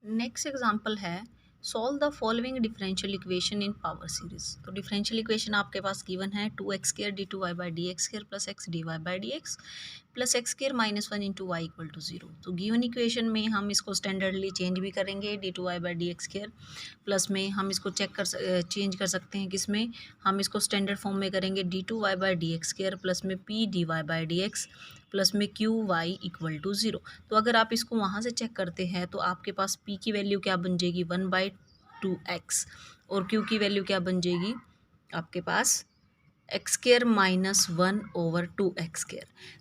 Next example है solve the following differential equation in power series. तो differential equation आपके पास गिवन है 2x² d2y/dx² plus x dy/dx plus x² -1 into y equal to 0। तो given equation में हम इसको स्टैंडर्डली चेंज भी करेंगे d2y/dx² प्लस में हम इसको चेंज कर सकते हैं किसमें, हम इसको स्टैंडर्ड फॉर्म में करेंगे d2y/dx² प्लस में p dy/dx प्लस में क्यू वाई इक्वल टू 0। तो अगर आप इसको वहाँ से चेक करते हैं तो आपके पास p की वैल्यू क्या बन जाएगी 1/2x और q की वैल्यू क्या बन जाएगी आपके पास x² -1/2x²।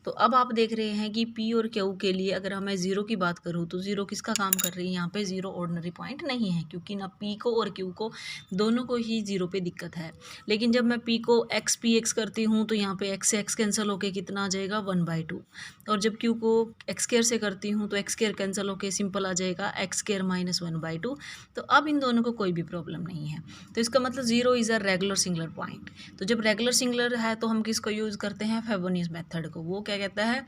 तो अब आप देख रहे हैं कि p और q के लिए अगर मैं ज़ीरो की बात करूँ तो ज़ीरो किसका काम कर रही है, यहाँ पे ज़ीरो ऑर्डिनरी पॉइंट नहीं है क्योंकि ना p को और q को दोनों को ही ज़ीरो पे दिक्कत है। लेकिन जब मैं p को x करती हूँ तो यहाँ पे x से x कैंसिल होके कितना आ जाएगा 1/2 और जब q को x² से करती हूँ तो x² कैंसिल होके सिंपल आ जाएगा x² -1/2। तो अब इन दोनों को कोई भी प्रॉब्लम नहीं है। तो इसका मतलब zero is a regular singular point. तो जब रेगुलर सिंगुलर है तो हम किसको यूज़ करते हैं, फेबोनियस मेथड को। वो क्या कहता है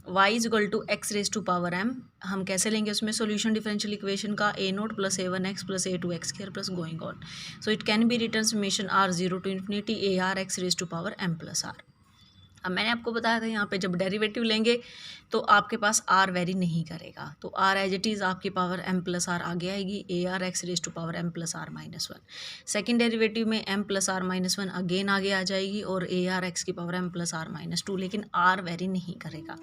y=x⁻m। हम कैसे लेंगे उसमें सॉल्यूशन डिफरेंशियल इक्वेशन का a0 + a1x + a2x² plus going on. So it can be written summation r0 to ∞ ar(x⁻m+r)। अब मैंने आपको बताया था यहाँ पे जब डेरिवेटिव लेंगे तो आपके पास r वेरी नहीं करेगा, तो r एज इट इज़ आपकी पावर m+r आगे आएगी ar(x⁻m+r-1). सेकेंड डेरिवेटिव में m+r-1 अगेन आगे आ जाएगी और ar(x⁻m+r-2), लेकिन r वेरी नहीं करेगा।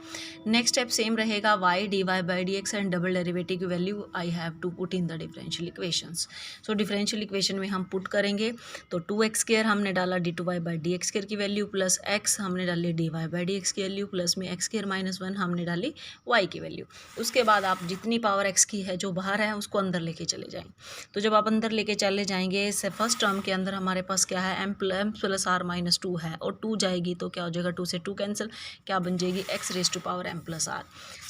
नेक्स्ट स्टेप सेम रहेगा y dy/dx and double derivative की value I have to put in the differential equations. So differential equation में हम पुट करेंगे तो 2x² हमने डाला d2y/dx² की वैल्यू प्लस x हमने डाली dy/dx की वैल्यू प्लस में x² -1 हमने डाली y की वैल्यू। उसके बाद आप जितनी पावर x की है जो बाहर है उसको अंदर लेके चले जाएं। तो जब आप अंदर लेके चले जाएंगे से फर्स्ट टर्म के अंदर हमारे पास क्या है m+r-2 है और 2 जाएगी तो क्या हो जाएगा 2 से 2 कैंसिल, क्या बन जाएगी x⁻m+r।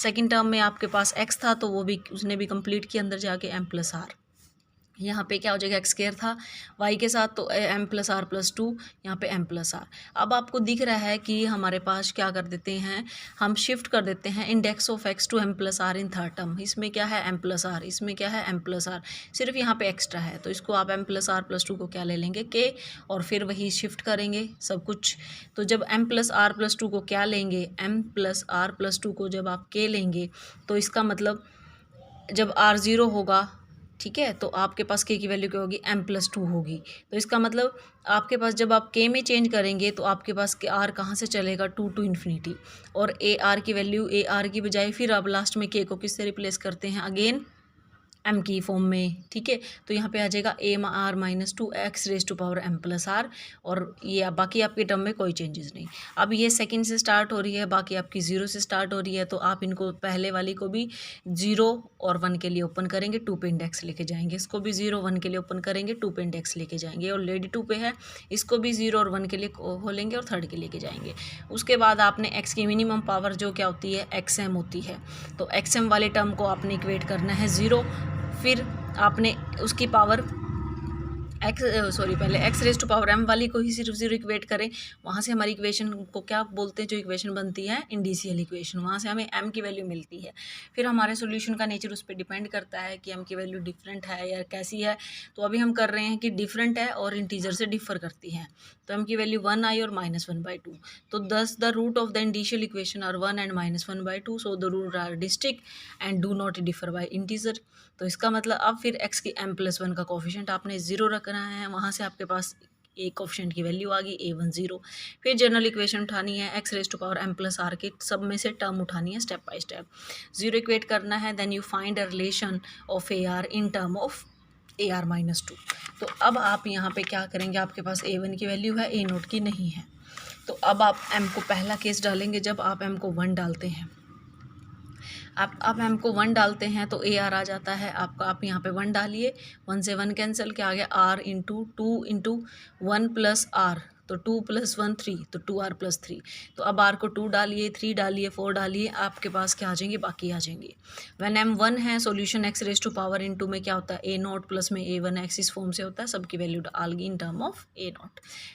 सेकेंड टर्म में आपके पास x था तो वो भी उसने भी कंप्लीट किया अंदर जाके m+r। यहाँ पे क्या हो जाएगा x² था y के साथ तो m+r+2 यहाँ पे m+r। अब आपको दिख रहा है कि हमारे पास क्या कर देते हैं, हम शिफ्ट कर देते हैं index of x to m+r in third term. इसमें क्या है m+r, इसमें क्या है m+r, सिर्फ यहाँ पे एक्स्ट्रा है तो इसको आप m+r+2 को क्या ले लेंगे k और फिर वही शिफ्ट करेंगे सब कुछ। तो जब m+r+2 को क्या लेंगे, m+r+2 को जब आप k लेंगे तो इसका मतलब जब r0 होगा, ठीक है, तो आपके पास k की वैल्यू क्या होगी m+2 होगी। तो इसका मतलब आपके पास जब आप k में चेंज करेंगे तो आपके पास r कहाँ से चलेगा 2 to ∞, और ar की वैल्यू ar की बजाय फिर आप लास्ट में k को किससे रिप्लेस करते हैं अगेन m की फॉर्म में, ठीक है। तो यहाँ पे आ जाएगा ar-2 x⁻m+r और ये बाकी आपके टर्म में कोई चेंजेस नहीं। अब ये सेकंड से स्टार्ट हो रही है, बाकी आपकी 0 से स्टार्ट हो रही है, तो आप इनको पहले वाली को भी 0 और 1 के लिए ओपन करेंगे, 2 पे इंडेक्स लेके जाएंगे, इसको भी 0 1 के लिए ओपन करेंगे, 2 पे इंडेक्स लेके जाएंगे, और लेडी 2 पे है इसको भी 0 और 1 के लिए खोलेंगे और थर्ड के लेके जाएंगे। उसके बाद आपने x की मिनिमम पावर जो क्या होती है xm होती है, तो xm वाले टर्म को आपने इक्वेट करना है 0, फिर आपने उसकी पावर पहले x⁻m वाली को ही सिर्फ 0 इक्वेट करें, वहाँ से हमारी इक्वेशन को क्या बोलते हैं, जो इक्वेशन बनती है इंडिशियल इक्वेशन, वहाँ से हमें m की वैल्यू मिलती है। फिर हमारे सॉल्यूशन का नेचर उस पर डिपेंड करता है कि m की वैल्यू डिफरेंट है या कैसी है। तो अभी हम कर रहे हैं कि डिफरेंट है और इंटीजर से डिफर करती है, तो m की वैल्यू 1 आई और -1/2। तो thus the root of the indicial equation are 1 and -1/2, so the root are distinct and do not differ by integer. तो इसका मतलब अब फिर x की m+1 का कोफिशिएंट आपने 0 रखना है, वहाँ से आपके पास ए कोफिशिएंट की वैल्यू आ गई a1 0। फिर जनरल इक्वेशन उठानी है x⁻m+r के सब में से टर्म उठानी है स्टेप बाय स्टेप, 0 इक्वेट करना है, then you find a relation of ar in term of ar-2। तो अब आप यहाँ पे क्या करेंगे, आपके पास a1 की वैल्यू है, a0 की नहीं है। तो अब आप m को पहला केस डालेंगे, जब आप m को 1 डालते हैं, आप m को 1 डालते हैं तो ar आ जाता है आपका, आप यहाँ पे 1 डालिए, 1 से 1 कैंसिल, क्या आ गया r इंटू 2 इंटू 1 + r, तो 2 + 1 3, तो 2r + 3। तो अब r को 2 डालिए, 3 डालिए, 4 डालिए, आपके पास क्या आ जाएंगे, बाकी आ जाएंगे। व्हेन m 1 है, solution x raise to power into में क्या होता है, a0 प्लस में a1x इस फॉर्म से होता है, सबकी वैल्यू डाल गई इन टर्म ऑफ a0।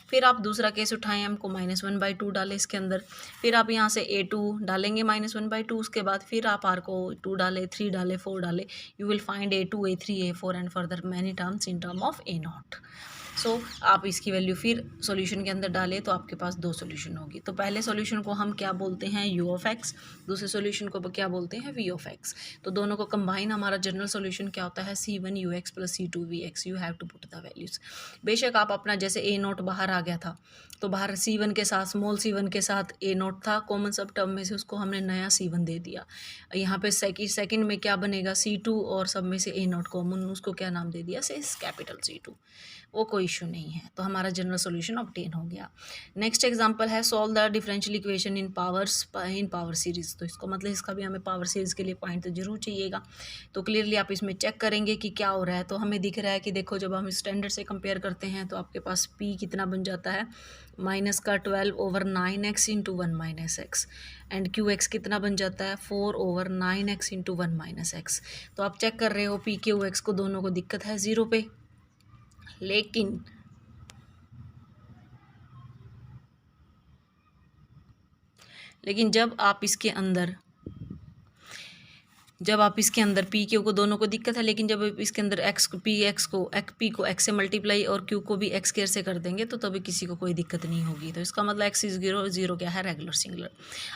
फिर आप दूसरा केस उठाएं, m को -1/2 डालें इसके अंदर, फिर आप यहाँ से a2 डालेंगे -1/2, उसके बाद फिर आप r को 2 डालें, 3 डालें, 4 डालें, you will find a2 a3 a4 and further many terms in term of a0। सो आप इसकी वैल्यू फिर सॉल्यूशन के अंदर डालें तो आपके पास दो सॉल्यूशन होगी। तो पहले सॉल्यूशन को हम क्या बोलते हैं, u(x), दूसरे सॉल्यूशन को क्या बोलते हैं, v(x). तो दोनों को कंबाइन हमारा जनरल सॉल्यूशन क्या होता है, c1ux + c2vx। You have to put the values. बेशक आप अपना जैसे a0 बाहर आ गया था, तो बाहर c1 के साथ, स्मॉल c1 के साथ a0 था, कॉमन सब टर्म में से उसको हमने नया c1 दे दिया। यहाँ पे सेकंड में क्या बनेगा, c2 और सब में से a0 कॉमन, उसको क्या नाम दे दिया, से कैपिटल C2। वो कोई इशू नहीं है, तो हमारा जनरल सॉल्यूशन ऑब्टेन हो गया। नेक्स्ट एग्जांपल है, solve the differential equation in power series. तो इसको मतलब इसका भी हमें पावर सीरीज के लिए पॉइंट तो जरूर चाहिएगा। तो क्लियरली आप इसमें चेक करेंगे कि क्या हो रहा है। तो हमें दिख रहा है कि देखो, जब हम स्टैंडर्ड से कंपेयर करते हैं तो आपके पास p कितना बन जाता है, -12/9x × 1 - x, एंड qx कितना बन जाता है, 4/9x × 1 - x। तो आप चेक कर रहे हो p q x को दोनों को दिक्कत है 0 पे, लेकिन जब आप इसके अंदर पी क्यू को दोनों को दिक्कत है, लेकिन जब इसके अंदर पी को एक्स से मल्टीप्लाई और क्यू को भी एक्स केयर से कर देंगे तो तभी किसी को कोई दिक्कत नहीं होगी। तो इसका मतलब एक्स इज 0 क्या है, रेगुलर सिंगुलर।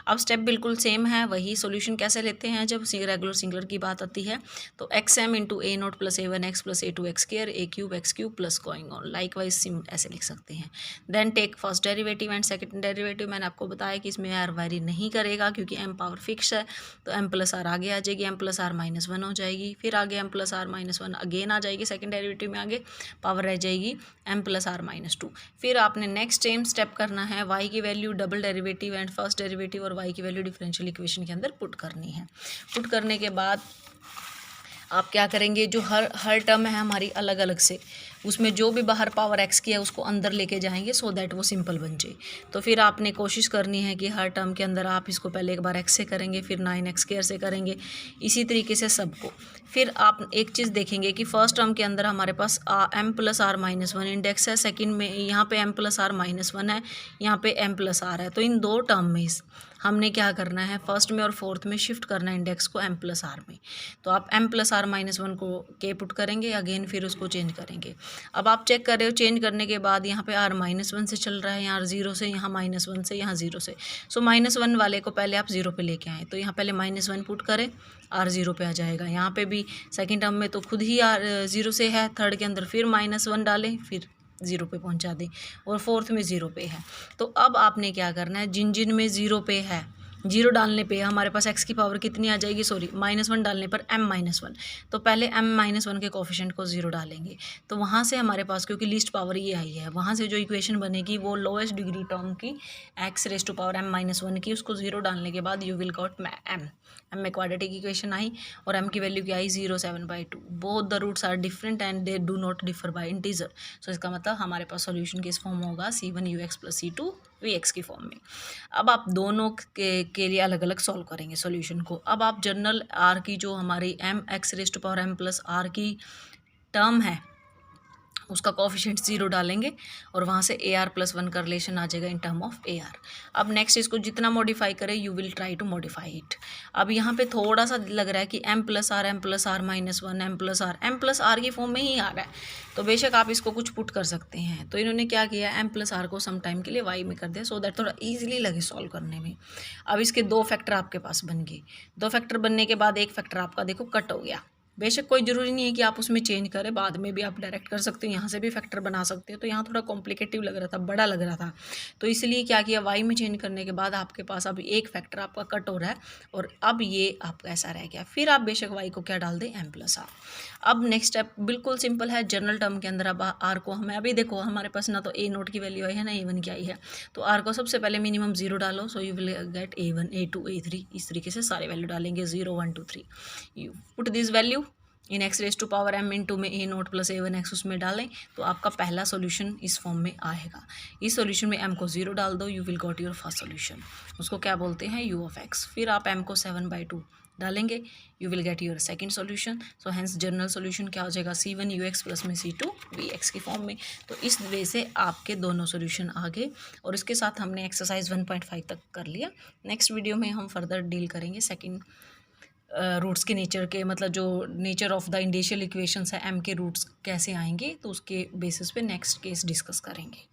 अब स्टेप बिल्कुल सेम है, वही सॉल्यूशन कैसे लेते हैं जब रेगुलर सिंगुलर की बात आती है। तो XM × a0 + a1x + a2x care a³ plus going on, like wise सिम ऐसे लिख सकते हैं। Then take first derivative and second derivative. मैंने आपको बताया कि इसमें r वेरी नहीं करेगा क्योंकि m पावर फिक्स है, तो m + r आगे आ जाएगी, m + r - 1 हो जाएगी, फिर आगे m + r - 1 अगेन आ जाएगी, सेकंड डेरिवेटिव में आगे पावर रह जाएगी m + r - 2। फिर आपने नेक्स्ट सेम स्टेप करना है, y की value double derivative and first derivative और y की वैल्यू डिफरेंशियल इक्वेशन के अंदर पुट करनी है। पुट करने के बाद आप क्या करेंगे, जो हर टर्म है हमारी अलग अलग से, उसमें जो भी बाहर पावर x की है उसको अंदर लेके जाएंगे सो दैट वो सिंपल बन जाए। तो फिर आपने कोशिश करनी है कि हर टर्म के अंदर आप इसको पहले एक बार x से करेंगे, फिर 9x² से करेंगे, इसी तरीके से सबको। फिर आप एक चीज़ देखेंगे कि फर्स्ट टर्म के अंदर हमारे पास m + r - 1 इंडेक्स है, सेकंड में यहाँ पे m + r - 1 है, यहाँ पे m + r है। तो इन दो टर्म में हमने क्या करना है, फर्स्ट में और फोर्थ में शिफ्ट करना है इंडेक्स को m + r में। तो आप m + r - 1 को के पुट करेंगे अगेन, फिर उसको चेंज करेंगे। अब आप चेक कर रहे हो, चेंज करने के बाद यहाँ पे r -1 से चल रहा है, यहाँ 0 से, यहाँ -1 से, यहाँ 0 से। सो -1 वाले को पहले आप 0 पे लेके आए, तो यहाँ पहले -1 पुट करें, r 0 पे आ जाएगा। यहाँ पे भी सेकंड टर्म में तो खुद ही r 0 से है, थर्ड के अंदर फिर -1 डालें, फिर 0 पे पहुँचा दें, और फोर्थ में 0 पे है। तो अब आपने क्या करना है, जिन में 0 पे है, 0 डालने पे हमारे पास x की पावर कितनी आ जाएगी, -1 डालने पर m - 1। तो पहले m - 1 के कोफिशिएंट को 0 डालेंगे, तो वहाँ से हमारे पास, क्योंकि लीस्ट पावर ये आई है, वहाँ से जो इक्वेशन बनेगी वो लोएस्ट डिग्री टर्म की x⁻m - 1 की, उसको 0 डालने के बाद यू विल गॉट m में क्वाड्रेटिक इक्वेशन आई, और m की वैल्यू क्या आई, 0.7/2। Both the roots are different and they do not differ by integer. So इसका मतलब हमारे पास सॉल्यूशन किस फॉर्म होगा, c1ux + c2vx की फॉर्म में। अब आप दोनों के लिए अलग अलग सॉल्व करेंगे सॉल्यूशन को। अब आप जनरल r की जो हमारी x⁻m + r की टर्म है उसका कोफिशिएंट 0 डालेंगे, और वहाँ से AR + 1 का रिलेशन आ जाएगा इन टर्म ऑफ AR। अब नेक्स्ट इसको जितना मॉडिफाई करें, you will try to modify it. अब यहाँ पे थोड़ा सा लग रहा है कि m + r - 1 m + r की फॉर्म में ही आ रहा है, तो बेशक आप इसको कुछ पुट कर सकते हैं। तो इन्होंने क्या किया, m + r को सम टाइम के लिए y में कर दिया, सो दैट थोड़ा ईजिली लगे सॉल्व करने में। अब इसके 2 फैक्टर आपके पास बन गए। 2 फैक्टर बनने के बाद एक फैक्टर आपका देखो कट हो गया। बेशक कोई ज़रूरी नहीं है कि आप उसमें चेंज करें, बाद में भी आप डायरेक्ट कर सकते हो, यहाँ से भी फैक्टर बना सकते हो। तो यहाँ थोड़ा कॉम्प्लिकेटिव लग रहा था, बड़ा लग रहा था, तो इसलिए क्या किया, वाई में चेंज करने के बाद आपके पास अब एक फैक्टर आपका कट हो रहा है, और अब ये आपका ऐसा रह गया। फिर आप बेशक वाई को क्या डाल दें, m + r। अब नेक्स्ट स्टेप बिल्कुल सिंपल है, जनरल टर्म के अंदर अब r को हमें, अभी देखो हमारे पास ना तो a0 की वैल्यू आई है ना a1 की आई है, तो r को सबसे पहले मिनिमम 0 डालो, so you will get a1 a2 a3, इस तरीके से सारे वैल्यू डालेंगे, 0 1 2 3। You put this value, in x raise to power m into में a note plus A1 x उसमें डालें तो आपका पहला सॉल्यूशन इस फॉर्म में आएगा। इस सॉल्यूशन में m को 0 डाल दो, you will got your first solution, उसको क्या बोलते हैं u ऑफ x। फिर आप m को 7/2 डालेंगे, you will get your second solution. So hence general solution क्या हो जाएगा, C1ux प्लस में C2vx की फॉर्म में। तो इस वे से आपके दोनों सॉल्यूशन आ गए और इसके साथ हमने एक्सरसाइज 1.5 तक कर लिया। नेक्स्ट वीडियो में हम फर्दर डील करेंगे सेकंड रूट्स के नेचर के, मतलब जो नेचर ऑफ द इंडिशियल इक्वेशंस है एम के रूट्स कैसे आएंगे, तो उसके बेसिस पे नेक्स्ट केस डिस्कस करेंगे।